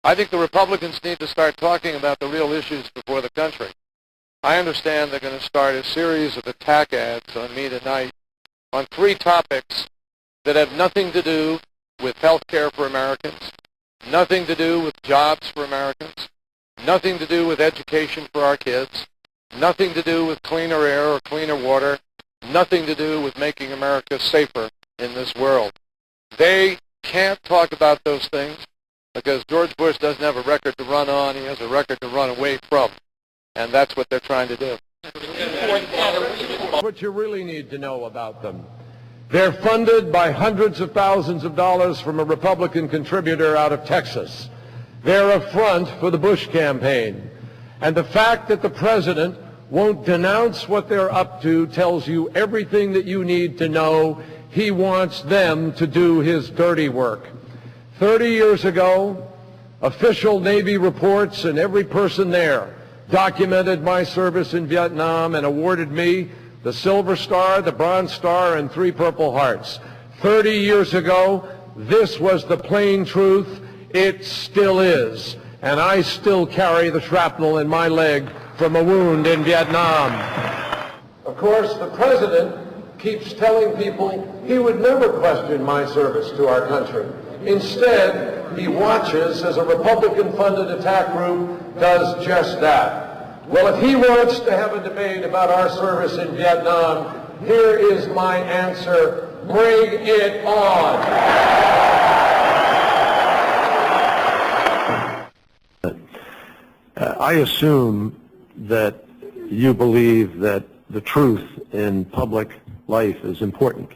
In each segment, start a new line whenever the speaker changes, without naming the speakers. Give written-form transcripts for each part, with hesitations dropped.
I think the Republicans need to start talking about the real issues before the country. I understand they're going to start a series of attack ads on me tonight on 3 topics that have nothing to do with health care for Americans, nothing to do with jobs for Americans, nothing to do with education for our kids, nothing to do with cleaner air or cleaner water, nothing to do with making America safer in this world. They can't talk about those things because George Bush doesn't have a record to run on. He has a record to run away from. And that's what they're trying to do.
What you really need to know about them. They're funded by hundreds of thousands of dollars from a Republican contributor out of Texas. They're a front for the Bush campaign. And the fact that the president won't denounce what they're up to tells you everything that you need to know. He wants them to do his dirty work. 30 years ago, official Navy reports and every person there documented my service in Vietnam and awarded me the Silver Star, the Bronze Star, and 3 Purple Hearts. 30 years ago, this was the plain truth. It still is. And I still carry the shrapnel in my leg from a wound in Vietnam. Of course, the president keeps telling people he would never question my service to our country. Instead, he watches as a Republican-funded attack group does just that. Well, if he wants to have a debate about our service in Vietnam, here is my answer. Bring it on.
I assume that you believe that the truth in public life is important.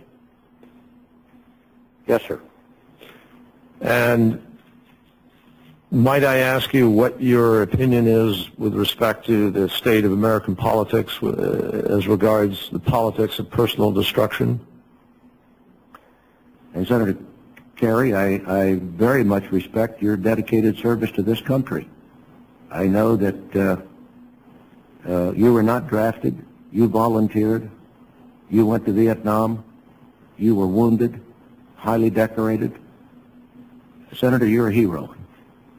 Yes, sir.
And might I ask you what your opinion is with respect to the state of American politics as regards the politics of personal destruction?
And Senator Kerry, I very much respect your dedicated service to this country. I know that you were not drafted. You volunteered. You went to Vietnam. You were wounded, highly decorated. Senator, you're a hero.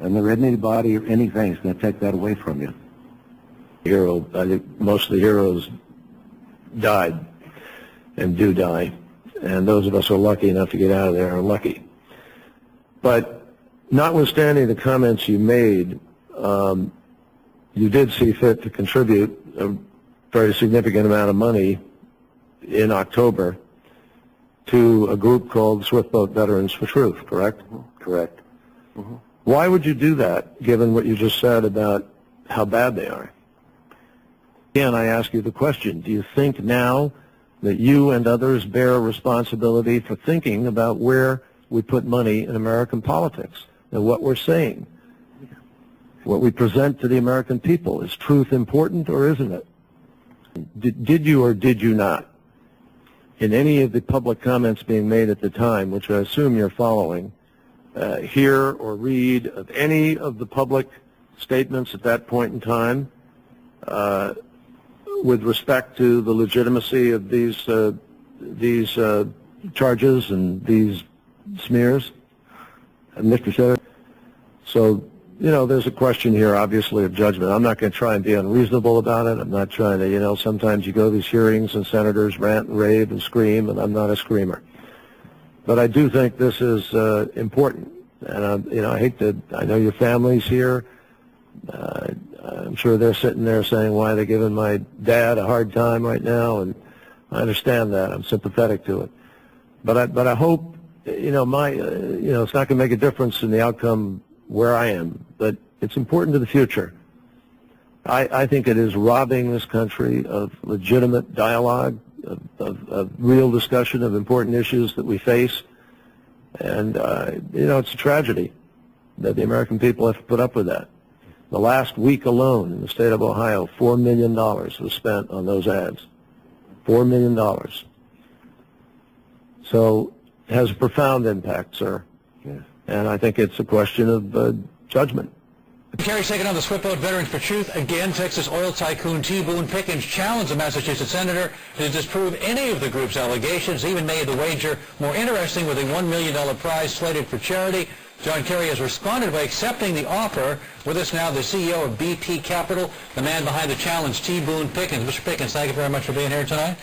And there isn't anybody or anything that's going to take that away from you.
Hero, I think most of the heroes died and do die. And those of us who are lucky enough to get out of there are lucky. But notwithstanding the comments you made, you did see fit to contribute a very significant amount of money in October to a group called Swiftboat Veterans for Truth, correct?
Correct. Mm-hmm.
Why would you do that, given what you just said about how bad they are? Again, I ask you the question, do you think now that you and others bear responsibility for thinking about where we put money in American politics and what we're saying? What we present to the American people, is truth important or isn't it? Did you or did you not, in any of the public comments being made at the time, which I assume you're following, hear or read of any of the public statements at that point in time with respect to the legitimacy of these charges and these smears? Mr. Senator, so, you know, there's a question here, obviously, of judgment. I'm not going to try and be unreasonable about it. I'm not trying to, you know, sometimes you go to these hearings and senators rant and rave and scream, and I'm not a screamer. But I do think this is important. And, you know, I know your family's here. I'm sure they're sitting there saying, why are they giving my dad a hard time right now? And I understand that. I'm sympathetic to it. But I hope, you know, it's not going to make a difference in the outcome where I am, but it's important to the future. I think it is robbing this country of legitimate dialogue, of real discussion of important issues that we face. And, you know, it's a tragedy that the American people have to put up with that. The last week alone in the state of Ohio, $4 million was spent on those ads. $4 million. So it has a profound impact, sir.
Yes.
And I think it's a question of judgment.
Kerry's taking on the Swiftboat Veterans for Truth. Again, Texas oil tycoon T. Boone Pickens challenged the Massachusetts senator to disprove any of the group's allegations, even made the wager more interesting with a $1 million prize slated for charity. John Kerry has responded by accepting the offer. With us now, the CEO of BP Capital, the man behind the challenge, T. Boone Pickens. Mr. Pickens, thank you very much for being here tonight.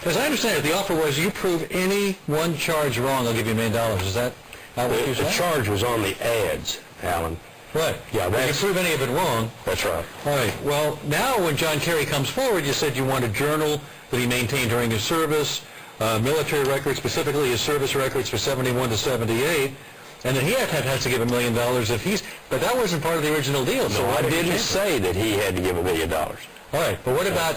As I understand it, the offer was you prove any one charge wrong, I'll give you $1 million. Is that how what you said?
The charge was on the ads, Alan.
Right.
Yeah,
if you prove any of it wrong.
That's right.
All right. Well, now when John Kerry comes forward, you said you want a journal that he maintained during his service, military records, specifically his service records for 71 to 78, and then he has to give $1 million if he's. But that wasn't part of the original deal. So
I didn't say that he had to give $1 million.
All right. But what about?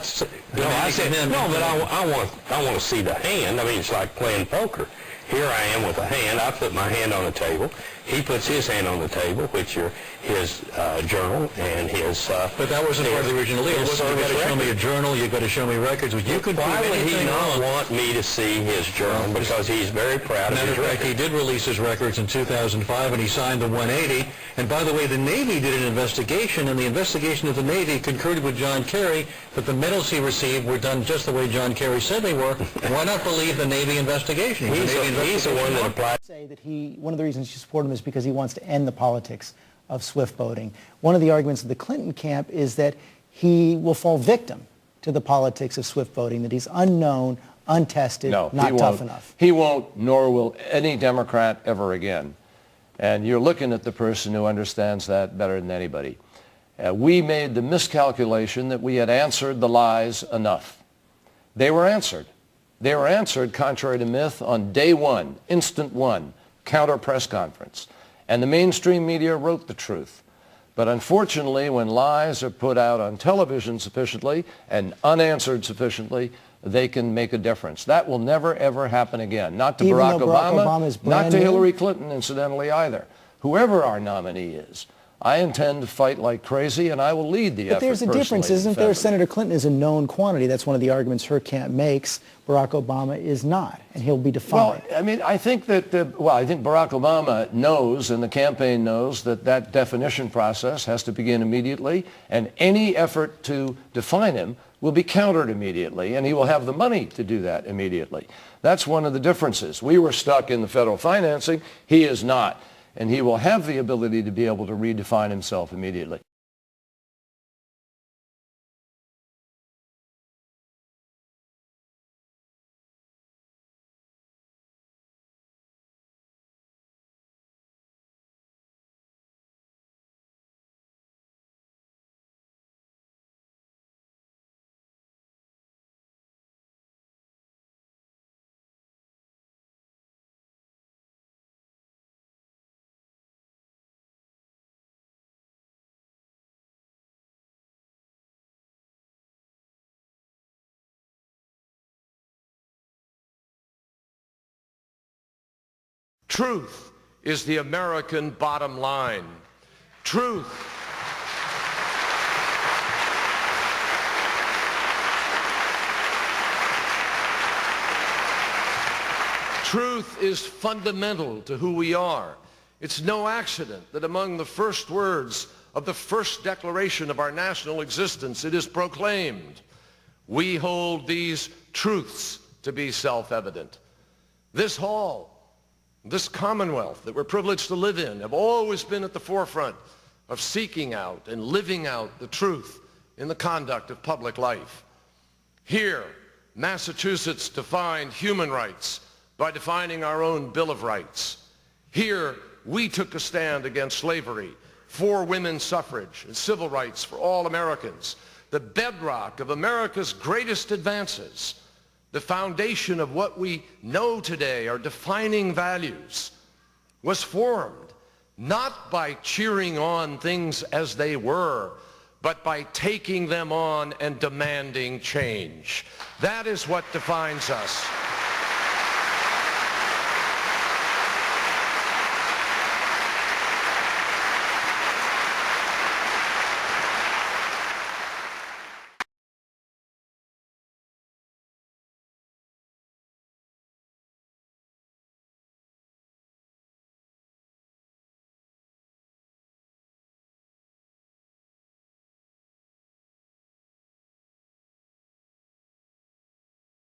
No, I said no. But I want to see the hand. I mean, it's like playing poker. Here I am with a hand. I put my hand on the table. He puts his hand on the table, which are his journal and his...
but that wasn't part of the original deal. You've got to show me a journal. You've got to show me records. You could
Why would he not want me to see his journal? Because he's very proud of his records.
He did release his records in 2005, and he signed the 180. And by the way, the Navy did an investigation, and the investigation of the Navy concurred with John Kerry that the medals he received were done just the way John Kerry said they were. Why not believe the Navy investigation?
He's the one that applied.
Say that one of the reasons you support him is because he wants to end the politics of swift boating. One of the arguments of the Clinton camp is that he will fall victim to the politics of swift boating, that he's unknown, untested, not tough enough.
He won't, nor will any Democrat ever again. And you're looking at the person who understands that better than anybody. We made the miscalculation that we had answered the lies enough. They were answered. They were answered, contrary to myth, on day one, instant one, counter press conference. And the mainstream media wrote the truth. But unfortunately, when lies are put out on television sufficiently and unanswered sufficiently, they can make a difference. That will never, ever happen again. Not to Barack Obama, not to Hillary Clinton, incidentally, either. Whoever our nominee is, I intend to fight like crazy, and I will lead the effort.
But there's a difference, isn't there? Senator Clinton is a known quantity. That's one of the arguments her camp makes. Barack Obama is not, and he'll be defined.
Well, I mean, I think that, I think Barack Obama knows, and the campaign knows, that that definition process has to begin immediately, and any effort to define him will be countered immediately, and he will have the money to do that immediately. That's one of the differences. We were stuck in the federal financing. He is not. And he will have the ability to be able to redefine himself immediately. Truth is the American bottom line. Truth. Truth is fundamental to who we are. It's no accident that among the first words of the first declaration of our national existence, it is proclaimed, "We hold these truths to be self-evident." This hall, this Commonwealth that we're privileged to live in, have always been at the forefront of seeking out and living out the truth in the conduct of public life. Here, Massachusetts defined human rights by defining our own Bill of Rights. Here, we took a stand against slavery, for women's suffrage and civil rights for all Americans. The bedrock of America's greatest advances, the foundation of what we know today, our defining values, was formed not by cheering on things as they were, but by taking them on and demanding change. That is what defines us.